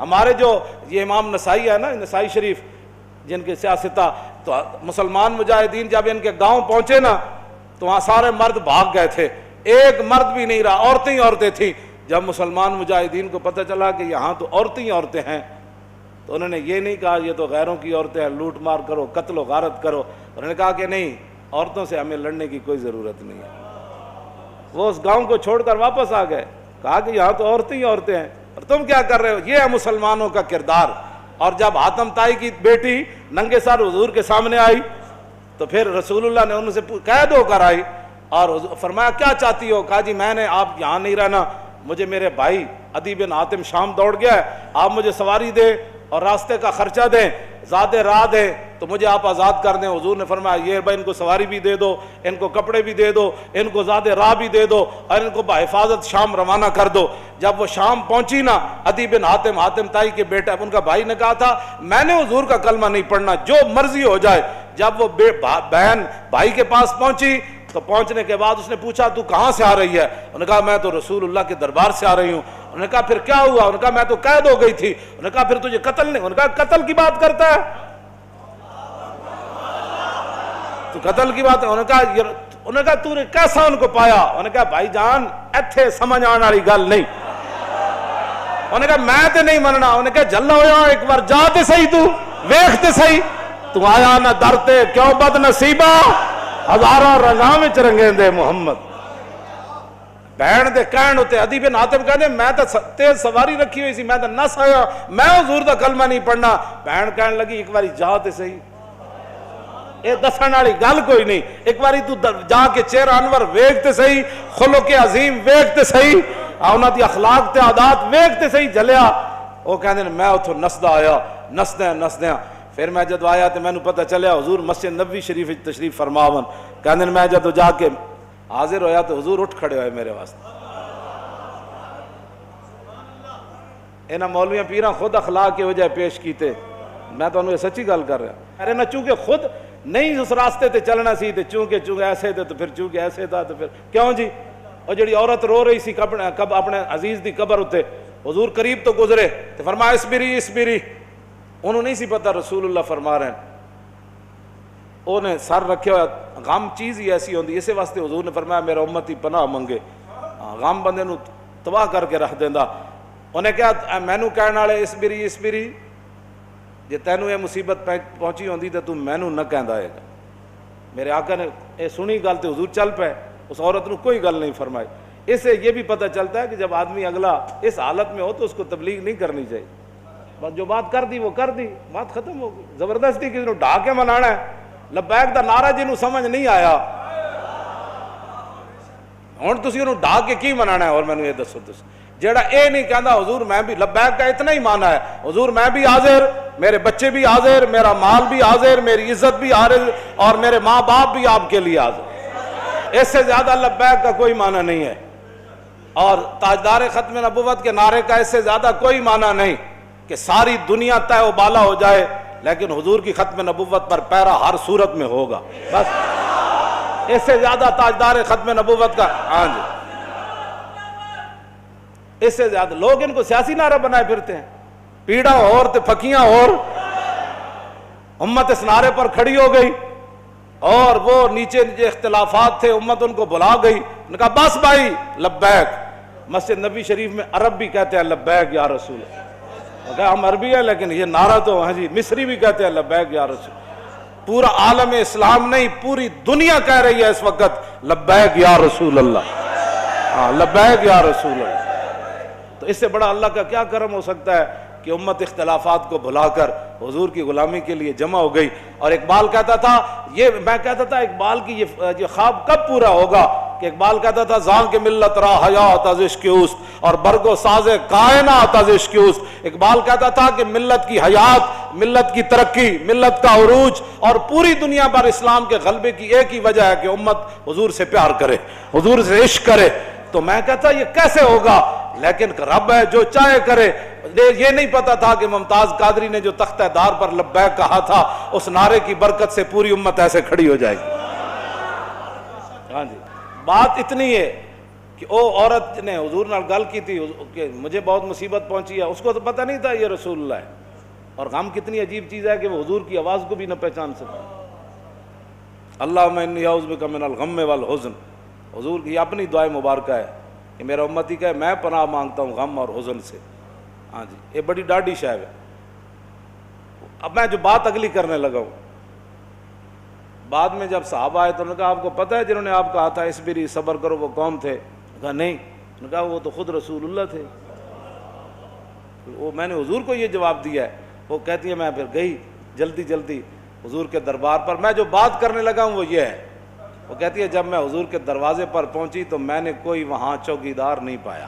ہمارے جو یہ امام نسائی ہے نا، نسائی شریف جن کے سیاستہ، تو مسلمان مجاہدین جب ان کے گاؤں پہنچے نا تو وہاں سارے مرد بھاگ گئے تھے، ایک مرد بھی نہیں رہا، عورتیں ہی عورتیں تھیں۔ جب مسلمان مجاہدین کو پتہ چلا کہ یہاں تو عورتیں ہی عورتیں ہیں، تو انہوں نے یہ نہیں کہا یہ تو غیروں کی عورتیں ہیں، لوٹ مار کرو، قتل و غارت کرو۔ انہوں نے کہا کہ نہیں، عورتوں سے ہمیں لڑنے کی کوئی ضرورت نہیں ہے۔ وہ اس گاؤں کو چھوڑ کر واپس آ گئے، کہا کہ یہاں تو عورتیں ہی عورتیں ہیں اور تم کیا کر رہے ہو؟ یہ ہے مسلمانوں کا کردار۔ اور جب حاتم طائی کی بیٹی ننگے سر حضور کے سامنے آئی تو پھر رسول اللہ نے ان سے قید ہو کر آئی اور فرمایا کیا چاہتی ہو؟ کہا جی میں نے آپ یہاں نہیں رہنا، مجھے میرے بھائی عدی بن حاتم شام دوڑ گیا ہے، آپ مجھے سواری دیں اور راستے کا خرچہ دیں، زیادہ راہ دیں تو مجھے آپ آزاد کر دیں۔ حضور نے فرمایا یہ بھائی ان کو سواری بھی دے دو، ان کو کپڑے بھی دے دو، ان کو زیادہ راہ بھی دے دو اور ان کو بحفاظت شام روانہ کر دو۔ جب وہ شام پہنچی نا، عدی بن حاتم، حاتم طائی کے بیٹا، ان کا بھائی نے کہا تھا میں نے حضور کا کلمہ نہیں پڑھنا، جو مرضی ہو جائے۔ جب وہ بہن بھائی کے پاس پہنچی تو پہنچنے کے بعد اس نے پوچھا تو کہاں سے آ رہی ہے؟ انہوں نے کہا میں تو رسول اللہ کے دربار سے آ رہی ہوں۔ انہوں نے کہا پھر کیا ہوا؟ انہوں نے کہا میں تو قید ہو گئی تھی۔ انہوں نے کہا پھر تجھے قتل نہیں؟ انہوں نے کہا قتل کی بات کرتا ہے تو قتل کی بات ہے؟ انہوں نے کہا تو نے کیسا ان کو پایا؟ انہوں نے کہا بھائی جان ایتھے سمجھ آنے والی گل نہیں۔ انہوں نے کہا میں تے نہیں مننا۔ انہوں نے کہا جلا ہویا ایک بار جا تے صحیح، تو ویکھ تے صحیح، تو آیا نہ درتے کیوں بد نصیبہ، ہزاروں رنگاں وچ رنگیں دے محمد۔ بہن دے کہن ہوتے عدی بن حاتم کہنے میں تو تیز سواری رکھی ہوئی سی، میں تو نس آیا، میں حضور دا کلمہ نہیں پڑھنا۔ بہن کہنے لگی ایک باری جا تے صحیح، اے دسن والی گل کوئی نہیں، ایک باری تو جا کے چہرہ انور ویکھ تے صحیح، خلق عظیم ویکھ تے صحیح، انہاں دی اخلاق تے عادات ویکھ تے صحیح جلیا۔ وہ کہندے میں اتھوں نسدا آیا، نسدیاں پھر میں جدو آیا تو مینوں پتہ چلیا حضور مسجد نبوی شریف وچ تشریف فرماون۔ کہندے میں جدو جا کے حاضر ہویا تو حضور اٹھ کھڑے ہوئے میرے واسطے۔ انہاں مولویاں پیراں خود اخلاق کے وجہ پیش کیتے، میں تو انہوں سچی گل کر رہا۔ ارے نہ چونکہ خود نہیں اس راستے تے چلنا سی تے چونکہ ایسے تھے تو پھر چونکہ ایسے تھا تو پھر کیوں جی؟ اور جڑی عورت رو رہی سی اپنے عزیز دی قبر ہوتے، حضور قریب تو گزرے تو فرمایا اسبری، انہوں نہیں سی پتہ رسول اللہ فرما رہے ہیں، انہیں سر رکھے ہوا۔ غم چیز ہی ایسی ہوندی، اسی واسطے حضور نے فرمایا میرا امتی پناہ منگے، غم بندے نو تباہ کر کے رکھ دیندا۔ انہیں کہا مینوں کہنے والے اسبری، جے تینوں یہ مصیبت پہنچی ہوندی تو تم مینوں نہ کہندا ہے گا۔ میرے آقا نے یہ سنی گل تو حضور چل پے، اس عورت نے کوئی گل نہیں فرمائی۔ اس سے یہ بھی پتہ چلتا ہے کہ جب آدمی اگلا اس حالت میں ہو تو اس کو تبلیغ نہیں کرنی چاہیے، بس جو بات کر دی وہ کر دی، بات ختم ہو گئی۔ زبردستی کسی نے ڈھا کے منانا ہے، لبیک دا نعرہ جنہوں سمجھ نہیں آیا ہوں تسی انہوں ڈھا کے کی منانا ہے؟ اور میں نے یہ دسو جیڑا اے نہیں کہندا حضور میں بھی لبیک کا اتنا ہی مانا ہے، حضور میں بھی حاضر، میرے بچے بھی حاضر، میرا مال بھی حاضر، میری عزت بھی حاضر اور میرے ماں باپ بھی آپ کے لیے حاضر۔ اس سے زیادہ لبیک کا کوئی معنی نہیں ہے، اور تاجدار ختم نبوت کے نعرے کا اس سے زیادہ کوئی معنی نہیں کہ ساری دنیا طے و بالا ہو جائے لیکن حضور کی ختم نبوت پر پیرا ہر صورت میں ہوگا، بس اس سے زیادہ تاجدار ختم نبوت کا ہاں جی اس سے زیادہ لوگ ان کو سیاسی نعرہ بنائے پھرتے ہیں، پیڑا اور تے پھکیاں اور امت اس نعرے پر کھڑی ہو گئی، اور وہ نیچے اختلافات تھے امت ان کو بلا گئی، انہوں نے کہا بس بھائی لبیک۔ مسجد نبی شریف میں عرب بھی کہتے ہیں لبیک یا رسول، ہم عربی ہیں لیکن یہ نعرہ تو ہاں جی مصری بھی کہتے ہیں لبیک یا رسول۔ پورا عالم اسلام نہیں پوری دنیا کہہ رہی ہے اس وقت لبیک یا رسول اللہ، ہاں لبیک یا رسول اللہ۔ تو اس سے بڑا اللہ کا کیا کرم ہو سکتا ہے کہ امت اختلافات کو بھلا کر حضور کی غلامی کے لیے جمع ہو گئی۔ اور اقبال کہتا تھا میں کہتا تھا اقبال کی یہ خواب کب پورا ہوگا کہ اقبال کہتا تھا زان کے ملت را حیات از عشق اوست اور برگ و ساز کائنات از عشق اوست۔ اقبال کہتا تھا کہ ملت کی حیات، ملت کی ترقی، ملت کا عروج اور پوری دنیا پر اسلام کے غلبے کی ایک ہی وجہ ہے کہ امت حضور سے پیار کرے، حضور سے عشق کرے۔ تو میں کہتا یہ کیسے ہوگا، لیکن رب ہے جو چاہے کرے۔ یہ نہیں پتا تھا کہ ممتاز قادری نے جو تختہ دار پر لبیک کہا تھا اس نعرے کی برکت سے پوری امت ایسے کھڑی ہو جائے گی۔ ہاں جی بات اتنی ہے کہ او عورت نے حضور نال گل کی تھی کہ مجھے بہت مصیبت پہنچی ہے، اس کو تو پتہ نہیں تھا یہ رسول اللہ ہے، اور غم کتنی عجیب چیز ہے کہ وہ حضور کی آواز کو بھی نہ پہچان سکا۔ اللہم انی اعوذ بک من الغم والحزن، حضور کی اپنی دعائے مبارکہ ہے کہ میرا امتی کہے میں پناہ مانگتا ہوں غم اور حزن سے۔ ہاں جی، یہ بڑی ڈاڈی شے ہے۔ اب میں جو بات اگلی کرنے لگا ہوں، بعد میں جب صحابہ آئے تو انہوں نے کہا آپ کو پتہ ہے جنہوں نے آپ کہا تھا اصبری صبر کرو وہ کون تھے؟ کہا نہیں۔ انہوں نے کہا وہ تو خود رسول اللہ تھے۔ وہ میں نے حضور کو یہ جواب دیا ہے۔ وہ کہتی ہے میں پھر گئی جلدی جلدی حضور کے دربار پر، میں جو بات کرنے لگا ہوں وہ یہ ہے، وہ کہتی ہے جب میں حضور کے دروازے پر پہنچی تو میں نے کوئی وہاں چوکیدار نہیں پایا۔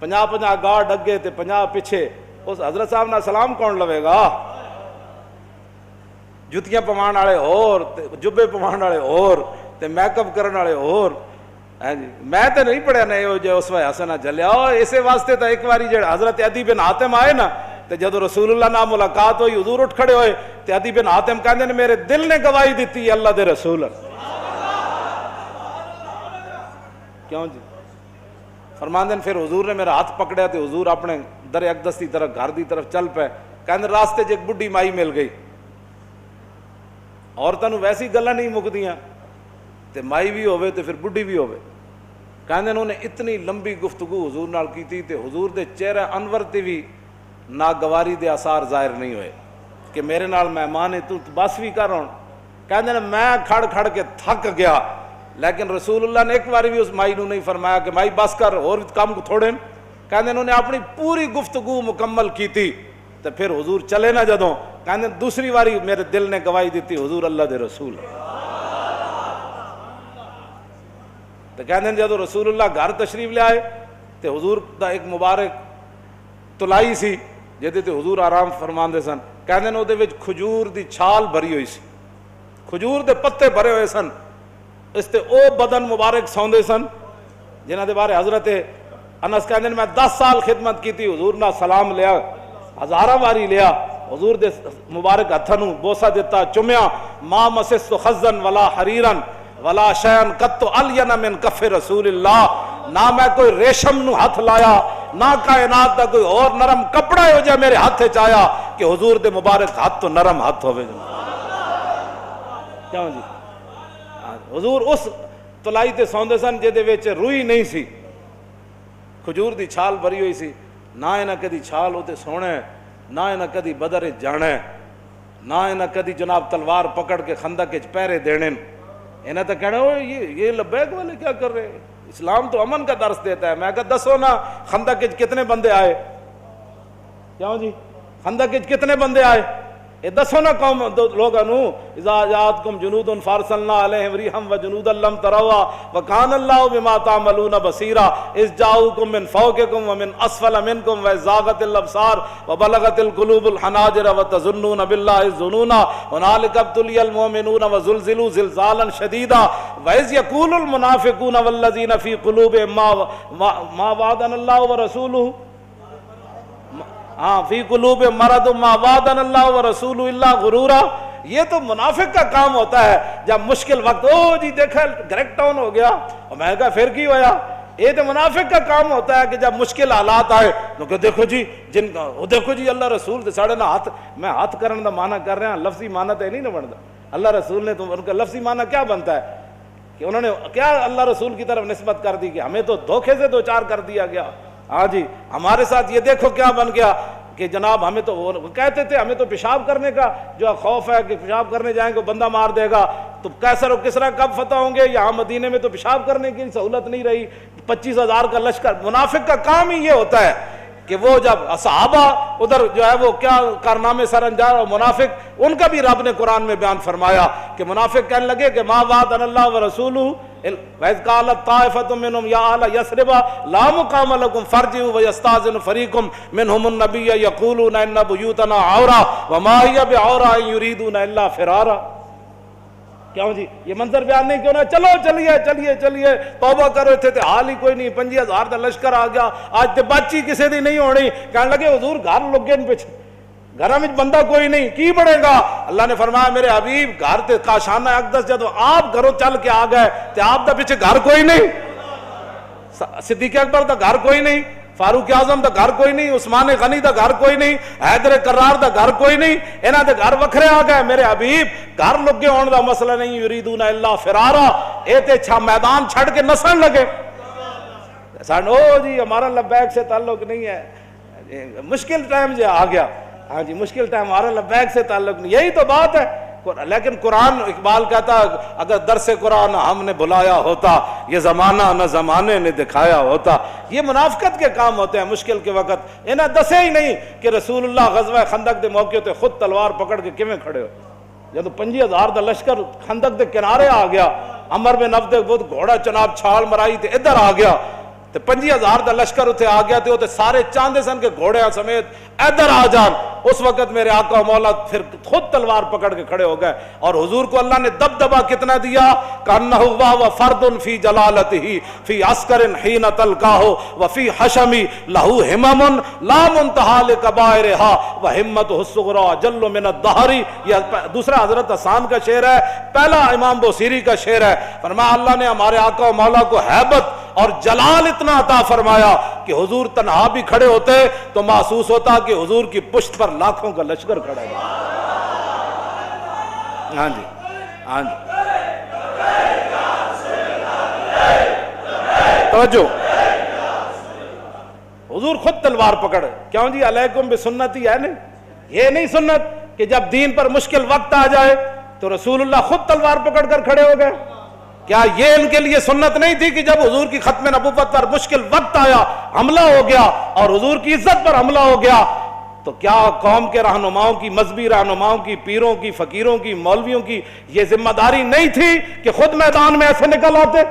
50 گارڈ اگے تے 50 پیچھے، اس حضرت صاحب نہ سلام کون لوے گا؟ جتیاں پوان والے اور جبے پوان والے اور تے میک اپ کرنے والے اور۔ میں تو نہیں پڑھیا نہیں جو اس وقت حسنہ جلیا، اور اسی واسطے تو ایک باری جڑے حضرت عدی بن حاتم آئے نا تے جدو رسول اللہ نال ملاقات ہوئی حضور اٹھ کھڑے ہوئے تے عدی بن حاتم کہندے نے میرے دل نے گواہی دیتی ہے اللہ دے رسول۔ کیوں جی؟ فرماندے پھر حضور نے میرا ہاتھ پکڑیا تے حضور اپنے در اقدس کی طرف گھر دی طرف چل پے، کہندے راستے ایک بڈھی مائی مل گئی۔ عورتاں نوں ویسی گلاں نہیں مکدیاں تے مائی بھی ہوے تے پھر بڈھی بھی ہوے۔ کہندے انہوں نے اتنی لمبی گفتگو حضور نال کیتی تے حضور دے چہرہ انور تے بھی ناگواری دے آثار ظاہر نہیں ہوئے کہ میرے نال مہمان ہے تو بس بھی کر رہا۔ کہندے نے میں کھڑ کھڑ کے تھک گیا، لیکن رسول اللہ نے ایک بار بھی اس مائی نو نہیں فرمایا کہ مائی بس کر اور کام تھوڑے۔ کہندے انہوں نے اپنی پوری گفتگو مکمل کی تھی تو پھر حضور چلے نہ جدوں، کہندے دوسری باری میرے دل نے گواہی دیتی حضور اللہ دے رسول۔ تو کہندے جدو رسول اللہ گھر تشریف لے آئے تو حضور دا ایک مبارک تلائی سی جہدے تے حضور آرام فرماندے سن۔ کہندے نے اودے وچ کھجور دی چھال بھری ہوئی سی، کھجور دے پتے بھرے ہوئے سن، اس تے او بدن مبارک سوندے سن جنہاں دے بارے حضرت انس کہندے نے میں 10 سال خدمت کیتی، حضور نہ سلام لیا، ہزاراں واری لیا، حضور دے مبارک ہتھاں نوں بوسہ دیتا، چومیا، ما مسست خزن ولا حریرن ولا شیئن قط الین من کف رسول اللہ، نہ میں کوئی ریشم نو ہاتھ لایا، نہ کائنات دا کوئی اور نرم کپڑا ہو جائے میرے ہاتھ چایا کہ حضور دے مبارک ہاتھ تو نرم ہاتھ ہوئے۔ کیوں جی؟ حضور اس تلائی تے سوندے سن جے وچ روئی نہیں سی، کھجور دی چھال بھری ہوئی سی، نہ انہاں کدی چھال ہوتے سونے، نہ انہاں کدی بدر جانے، نہ انہاں کدی جناب تلوار پکڑ کے خندق وچ پہرے دینے۔ انہیں تو کہنا یہ لبیک والے کیا کر رہے ہیں؟ اسلام تو امن کا درس دیتا ہے۔ میں کہا دسو نا خندق وچ کتنے بندے آئے؟ کیوں جی؟ خندق وچ کتنے بندے آئے؟ یہ دسو نا قوم لوگاں نو، اذا جاءتکم جنود فارسلنا علیہم ریحا وجنودا لم تروا وکان اللہ بما تعملون بصیرا اذ جاءوکم من فوقکم ومن اسفل منکم وزاغت الابصار وبلغت القلوب الحناجر وتظنون باللہ الظنون هنالک ابتلی المؤمنون وزلزلوا زلزالا شدیدا واذ یقول المنافقون والذین فی قلوبہم ما وعدنا اللہ ورسولہ فی قلوب مرض ما وعدنا اللہ ورسول اللہ غرورا۔ یہ تو منافق کا کام ہوتا ہے جب مشکل وقت او جی دیکھا گریک ٹاؤن ہو گیا، اور میں کہا پھر کی ہویا؟ یہ تو منافق کا کام ہوتا ہے کہ جب مشکل حالات آئے تو کہ دیکھو جی جن کا دیکھو جی اللہ رسول ساڑھے نہ ہاتھ، میں ہاتھ کرنے دا معنی کر رہے ہیں، لفظی معنی تو نہیں نہ بنتا۔ اللہ رسول نے تو ان کا لفظی معنی کیا بنتا ہے کہ انہوں نے کیا اللہ رسول کی طرف نسبت کر دی کہ ہمیں تو دھوکے سے دوچار کر دیا گیا۔ ہاں جی ہمارے ساتھ یہ دیکھو کیا بن گیا کہ جناب ہمیں تو وہ کہتے تھے ہمیں تو پیشاب کرنے کا جو خوف ہے کہ پیشاب کرنے جائیں گے بندہ مار دے گا، تو کیسر و کسرا کب فتح ہوں گے؟ یہاں مدینے میں تو پیشاب کرنے کی سہولت نہیں رہی، 25,000 کا لشکر۔ منافق کا کام ہی یہ ہوتا ہے کہ وہ جب صحابہ ادھر جو ہے وہ کیا کارنامے سر انجام، اور منافق ان کا بھی رب نے قرآن میں بیان فرمایا کہ منافق کہنے لگے کہ ما وعدنا اللہ ورسولہ وَإِذْ قَالَتْ طَائِفَةٌ مِّنْهُمْ يَا أَهْلَ يَثْرِبَ لَا مُقَامَ لَكُمْ فَارْجِعُوا وَيَسْتَأْذِنُ فَرِيقٌ مِّنْهُمُ النَّبِيَّ يَقُولُونَ إِنَّ بُيُوتَنَا عَوْرَةٌ وَمَا هِيَ بِعَوْرَةٍ إِن يُرِيدُونَ إِلَّا فِرَارًا۔ کیوں جی یہ منظر بیان نہیں کیوں نہ؟ چلو چلیے چلیے چلیے توبہ کرو، تھے حال ہی کوئی نہیں، 25,000 کا لشکر آ گیا، آج تے بچی کسی دی نہیں ہونی۔ کہنے لگے حضور گھر لگے پیچھے، گھر میں بندہ کوئی نہیں کی بڑھے گا. اللہ نے فرمایا میرے حبیب گھر تے کاشانہ اقدس جدو آپ گھروں چل کے آ گئے تے آپ دا پیچھے گھر کوئی نہیں, صدیق اکبر دا گھر کوئی نہیں, فاروق اعظم دا گھر کوئی نہیں, عثمان غنی دا گھر کوئی نہیں, حیدر کرار دا گھر کوئی نہیں, انہاں دے گھر وکھرے آ گئے. میرے حبیب گھر لگے ہون دا مسئلہ نہیں, یریدون الا فرارا, اے تے چھا میدان چھڑ کے نسن لگے. او جی ہمارا لبیک سے تعلق نہیں ہے, مشکل ٹائم جو آ گیا, ہاں جی مشکل ٹائم, ہمارا لبیک سے تعلق نہیں, یہی تو بات ہے. لیکن قرآن, اقبال کہتا اگر درس قرآن ہم نے بلایا ہوتا, یہ زمانہ نہ زمانے نے دکھایا ہوتا. یہ منافقت کے کام ہوتے ہیں مشکل کے وقت. انہیں دسے ہی نہیں کہ رسول اللہ غزوہ خندق دے موقع تے خود تلوار پکڑ کے کیویں کھڑے ہو. جب 25,000 دا لشکر خندق دے کنارے آ گیا, عمر بن عبد بہت گھوڑا چناب چھال مرائی تے ادھر آ گیا, تے 25,000 دا لشکر اتنے آ گیا, تے سارے چاندے سن کے گھوڑے سمیت ادھر آ جان. اس وقت میرے آقا و مولا پھر خود تلوار پکڑ کے کھڑے ہو گئے, اور حضور کو اللہ نے دبدبا کتنا دیا, کانہ و فرد فی جلالتہ فی عسکر حین تلقاہ وفی حشمی لہو ہمم لا منتہا لکبائرہا وہمتہ الصغری جل من الدہر. یہ دوسرا حضرت حسان کا شعر ہے, پہلا امام بوصیری کا شعر ہے. فرمایا اللہ نے ہمارے آقا و مولا کو ہیبت اور جلال اتنا عطا فرمایا کہ حضور تنہا بھی کھڑے ہوتے تو محسوس ہوتا کہ حضور کی پشت پر لاکھوں کا لشکر کھڑا ہے. ہاں جی ہاں جی توجہ, حضور خود تلوار پکڑ. کیوں جی علیکم بسنتی ہے نہیں, یہ نہیں سنت کہ جب دین پر مشکل وقت آ جائے تو رسول اللہ خود تلوار پکڑ کر کھڑے ہو گئے. کیا یہ ان کے لیے سنت نہیں تھی کہ جب حضور کی ختم نبوت پر مشکل وقت آیا, حملہ ہو گیا اور حضور کی عزت پر حملہ ہو گیا, تو کیا قوم کے رہنماؤں کی, مذہبی رہنماؤں کی, پیروں کی, فقیروں کی, مولویوں کی یہ ذمہ داری نہیں تھی کہ خود میدان میں ایسے نکل آتے؟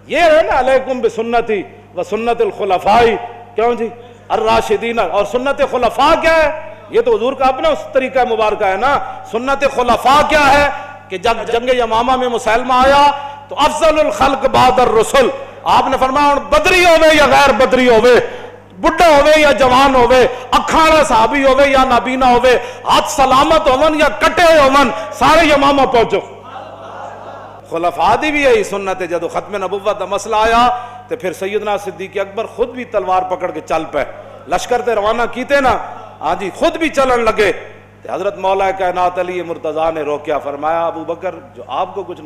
یہ ہے نا علیکم بسنتی و سنت الخلفاء. کیوں جی الراشدین, اور سنت خلفاء کیا ہے؟ یہ تو حضور کا اپنا اس طریقہ مبارکہ ہے نا. سنت خلفاء کیا ہے کہ جب جنگ یمامہ میں مسلمہ آیا تو افضل الخلق بعد الرسل, آپ نے فرمایا بدری ہوئے یا غیر بدری ہوئے, بڑھا ہوئے یا جوان ہوئے, اکھاڑا صحابی ہوئے یا نابینا ہوئے, ہاتھ سلامت ہومن یا کٹے ہومن, سارے یمامہ پہنچو. خلفاء دی بھی یہی سنت ہے. جدو ختم نبوت دا مسئلہ آیا تو پھر سیدنا صدیق اکبر خود بھی تلوار پکڑ کے چل پے, لشکر تے روانہ کیتے نا, ہاں جی خود بھی چلن لگے. حضرت مولا کائنات علی مرتضیٰ نے روکیا, فرمایا ابو بکر جو آپ کو کچھ